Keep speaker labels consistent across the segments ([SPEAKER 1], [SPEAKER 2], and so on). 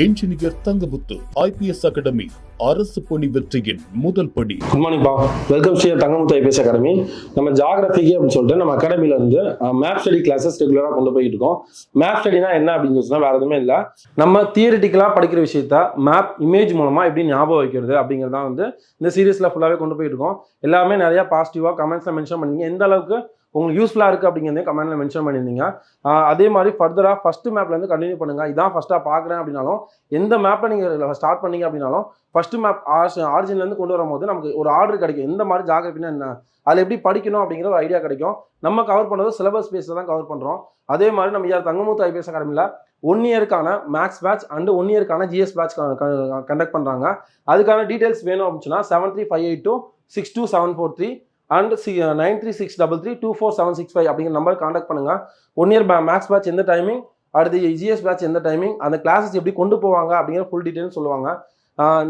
[SPEAKER 1] Engineer Thangamuthu IPS academy அரசு பணி வெற்றியின் முதல் படி.
[SPEAKER 2] குட் மார்னிங் பா, welcome Sri Thangamuthu IPS academy. நம்ம ஜாகிரபிக்கு அப்படின்னு சொல்லிட்டு நம்ம அகாடமில இருந்து மேப் ஸ்டடி கிளாஸஸ் ரெகுலராக கொண்டு போயிட்டு இருக்கோம். மேப் ஸ்டடினா என்ன அப்படின்னு சொன்னா வேற எதுவுமே இல்லை, நம்ம தியரிட்டிக்கலா படிக்கிற விஷயத்த மேப் இமேஜ் மூலமா எப்படி ஞாபகம் வைக்கிறது அப்படிங்கிறதான் வந்து இந்த சீரீஸ்ல ஃபுல்லாவே கொண்டு போயிட்டு இருக்கோம். எல்லாமே நிறைய பாசிட்டிவா கமெண்ட்ஸ்ல மென்ஷன் பண்ணீங்க, எந்த அளவுக்கு உங்களுக்கு யூஸ்ஃபுல்லாக இருக்குது அப்படிங்கிறதே கமெண்ட்ல மென்ஷன் பண்ணியிருந்தீங்க. அதே மாதிரி ஃபர்தராக ஃபர்ஸ்ட் மேப்லேருந்து கண்டினியூ பண்ணுங்கள். இதான் ஃபஸ்ட்டாக பார்க்குறேன் அப்படின்னாலும், எந்த மேப்பை நீங்கள் ஸ்டார்ட் பண்ணீங்க அப்படின்னாலும் ஃபர்ஸ்ட் மேப் ஆரிஜின்லேருந்து கொண்டு வரும்போது நமக்கு ஒரு ஆர்டர் கிடைக்கும். எந்த மாதிரி ஜாகிரபினா என்ன, அதில் எப்படி படிக்கணும் அப்படிங்கிற ஒரு ஐடியா கிடைக்கும். நம்ம கவர் பண்ணுறது சிலபஸ் பேஸில் தான் கவர் பண்ணுறோம். அதே மாதிரி நம்ம தங்கமுத்து ஐபிஎஸ் அகாடமியில் 1 இயருக்கான மேக்ஸ் பேட்ச் அண்ட் 1 இயருக்கான ஜிஎஸ் பேட்ச் கண்டக்ட் பண்ணுறாங்க. அதுக்கான டீட்டெயில்ஸ் வேணும் அப்படின்னா 7358262743 அண்ட் 9363324765 அப்படிங்கிற நம்பர் காண்டாக்ட் பண்ணுங்க. 1 இயர் மேக்ஸ் பேட்ச் எந்த டைமிங், அடுத்து ஜிஎஸ் பேட்ச் எந்த டைமிங், அந்த கிளாஸஸ் எப்படி கொண்டு போவாங்க அப்படிங்கிற ஃபுல் டீட்டெயில் சொல்லுவாங்க.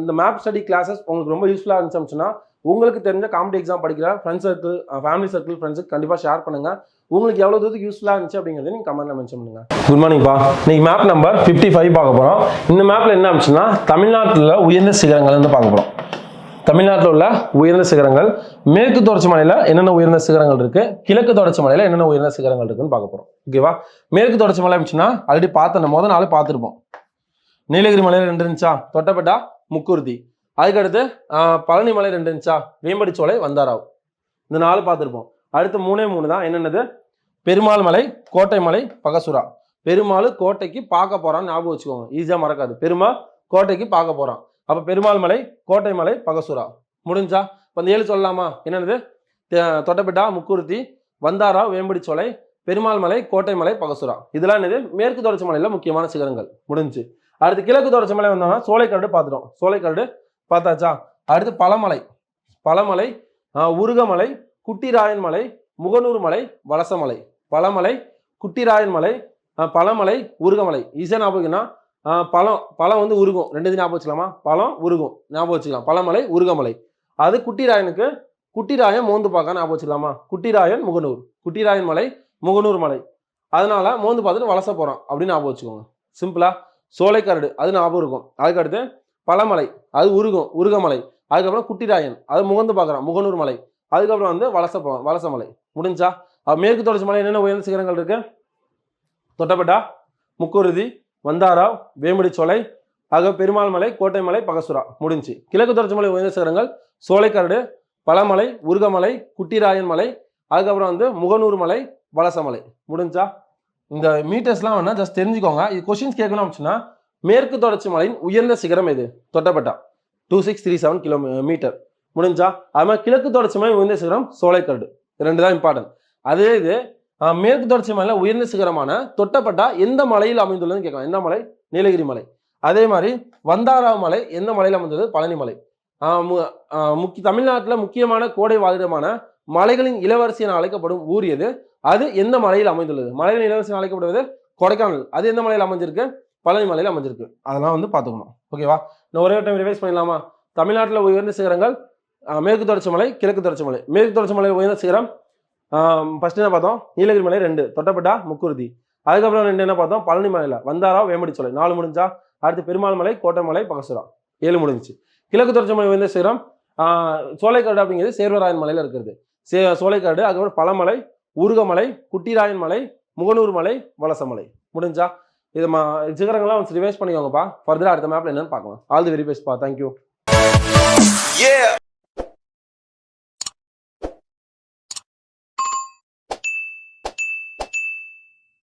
[SPEAKER 2] இந்த மேப் ஸ்டடி கிளாஸஸ் உங்களுக்கு ரொம்ப யூஸ்ஃபுல்லாக இருந்துச்சுன்னா உங்களுக்கு தெரிஞ்ச காம்படிட்டிவ் எக்ஸாம் படிக்கிற ஃப்ரெண்ட்ஸ் சர்க்கிள், ஃபேமிலி சர்க்கிள், ஃப்ரெண்ட்ஸுக்கு கண்டிப்பாக ஷேர் பண்ணுங்க. உங்களுக்கு எவ்வளோ தூரத்துக்கு யூஸ்ஃபுல்லாக இருந்துச்சு அப்படிங்கிறத நீங்கள் கமெண்ட்ல மென்ஷன் பண்ணுங்க. குட் மார்னிங் பா, இன்னைக்கு மேப் நம்பர் 55 பார்க்க போகிறோம். இந்த மேப்பில் என்ன ஆச்சுன்னா தமிழ்நாட்டில் உயர்ந்த சிகரங்கள் வந்து பார்க்க போகிறோம். தமிழ்நாட்டில் உள்ள உயர்ந்த சிகரங்கள், மேற்கு தொடர்ச்சி மலையில் என்னென்ன உயர்ந்த சிகரங்கள் இருக்கு, கிழக்கு தொடர்ச்சி மலையில் என்னென்ன உயர்ந்த சிகரங்கள் இருக்குன்னு பார்க்க போறோம். ஓகேவா? மேற்கு தொடர்ச்சி மலை இருந்துச்சுன்னா ஆல்ரெடி பார்த்தோம், முதல் நாள் பார்த்துருப்போம். நீலகிரி மலையில் 2 இருந்துச்சா, தொட்டபெட்டா, முக்குருத்தி. அதுக்கடுத்து பழனி மலை 2 இருந்துச்சா, வேம்படிச்சோலை, வந்தாராவ். இந்த 4 பார்த்துருப்போம். அடுத்து 3 தான். என்னென்னது? பெருமாள் மலை, கோட்டை மலை, பகசுரா. பெருமாள் கோட்டைக்கு பார்க்க போறான்னு ஞாபகம் வச்சுக்கோங்க, ஈஸியா மறக்காது. பெருமாள் கோட்டைக்கு பார்க்க போறான். அப்ப பெருமாள் மலை, கோட்டை மலை, பகசுரா. முடிஞ்சா இப்போ அந்த 7 சொல்லலாமா? என்னது? தொட்டபெட்டா, முக்குருத்தி, வந்தாரா, வேம்படிச்சோலை, பெருமாள் மலை, கோட்டை மலை, பகசுரா. இதெல்லாம் என்னது? மேற்கு தொடர்ச்சி மலையில முக்கியமான சிகரங்கள். முடிஞ்சு. அடுத்து கிழக்கு தொடர்ச்சி மலை வந்தோம்னா சோலைக்கரடு பார்த்துட்டோம். சோலைக்கரடு பார்த்தாச்சா? அடுத்து பழமலை, பழமலை, உருகமலை, குட்டிராயன் மலை, முகநூர் மலை, வலசமலை. பழமலை, குட்டிராயன் மலை, பழமலை, உருகமலை. ஈஸியா ஞாபகம்னா பழம் வந்து உருகும், 2 ஞாபகம் வச்சுக்கலாமா? பழம் உருகும் ஞாபகம் வச்சுக்கலாம். பழமலை, உருகமலை. அது குட்டிராயனுக்கு குட்டிராயன் மோந்து பார்க்க ஞாபகம் வச்சுக்கலாமா? குட்டிராயன், முகநூர். குட்டிராயன் மலை, முகநூர் மலை. அதனால மோந்து பார்த்துட்டு வலச போறோம் அப்படின்னு ஞாபகம் வச்சுக்கோங்க. சிம்பிளா. சோலைக்கரடு அது ஞாபகம் இருக்கும். அதுக்கடுத்து பழமலை, அது உருகும், உருகமலை. அதுக்கப்புறம் குட்டிராயன், அது முகந்து பார்க்குறான், முகநூர் மலை. அதுக்கப்புறம் வந்து வலசமலை. முடிஞ்சா? மேற்கு தொடர்ச்சி மலை என்னென்ன உயர்ந்த சிகரங்கள் இருக்கு? தொட்டபெட்டா, முக்குருதி, வந்தாராவ், வேம்படிச்சோலை, ஆக பெருமாள் மலை, கோட்டை மலை, பகசுரா. முடிஞ்சு. கிழக்கு தொடர்ச்சி மலை உயர்ந்த சிகரங்கள் சோலைக்கரடு, பழமலை, உருகமலை, குட்டிராயன் மலை, அதுக்கப்புறம் வந்து முகநூர் மலை, வலசமலை. முடிஞ்சா? இந்த மீட்டர்ஸ்லாம் வேணா ஜஸ்ட் தெரிஞ்சுக்கோங்க. இது கொஸ்டின்ஸ் கேட்கணும் அப்படின்னா மேற்கு தொடர்ச்சி மலையின் உயர்ந்த சிகரம் எது? தொட்டபெட்டா 2637 கிலோமீட்டர். முடிஞ்சா? அது மாதிரி கிழக்கு தொடர்ச்சி மலை உயர்ந்த சிகரம் சோலைக்கரடு. 2 தான் இம்பார்ட்டன்ட். அதே இது மேற்கு தொடர்ச்சி மலையில உயர்ந்த சிகரமான தொட்டபெட்டா எந்த மலையில் அமைந்துள்ளதுன்னு கேட்கலாம். எந்த மலை? நீலகிரி மலை. அதே மாதிரி வந்தாராவ் மலை எந்த மலையில் அமைந்துள்ளது? பழனி மலை. தமிழ்நாட்டில் முக்கியமான கோடை வாழிடமான மலைகளின் இளவரசி என அழைக்கப்படும் ஊர் எது? அது எந்த மலையில் அமைந்துள்ளது? மலைகளின் இளவரசி அழைக்கப்படுவது கொடைக்கானல். அது எந்த மலையில் அமைஞ்சிருக்கு? பழனி மலையில் அமைஞ்சிருக்கு. அதெல்லாம் வந்து பார்த்துக்கணும். ஓகேவா? நான் ஒரே டைம் ரிவைஸ் பண்ணிடலாமா? தமிழ்நாட்டில் உயர்ந்த சிகரங்கள் மேற்கு தொடர்ச்சி மலை, கிழக்கு தொடர்ச்சி மலை. மேற்கு தொடர்ச்சி மலை உயர்ந்த சிகரம் ஃபர்ஸ்ட் என்ன பார்த்தோம்? நீலகிரி மலை 2, தொட்டபெட்டா, முக்குருதி. அதுக்கப்புறம் 2 என்ன பார்த்தோம்? பழனி மலையில வந்தாராவ், வேம்படிச்சோலை. 4 முடிஞ்சா? அடுத்து பெருமாள் மலை, கோட்டை மலை, பகசுரா. 7 முடிஞ்சிச்சு. கிழக்கு தொடர்ச்சி மலை உயர்ந்த சிகரம் சோலைக்கரடு அப்படிங்கிறது சேர்வராயன் மலையில இருக்கிறது. சோலைக்கரடு, அதுக்கப்புறம் பழமலை, உருகமலை, குட்டிராயன் மலை, முகநூர் மலை, வலசமலை. முடிஞ்சா? இது சிகரங்கள்லாம் ரிவைஸ் பண்ணிக்கோங்கப்பா. ஃபர்தரா அடுத்த மேப்ல என்னன்னு பார்க்கலாம். ஆல் தி வெரி பெஸ்ட் பா. தேங்க்யூ.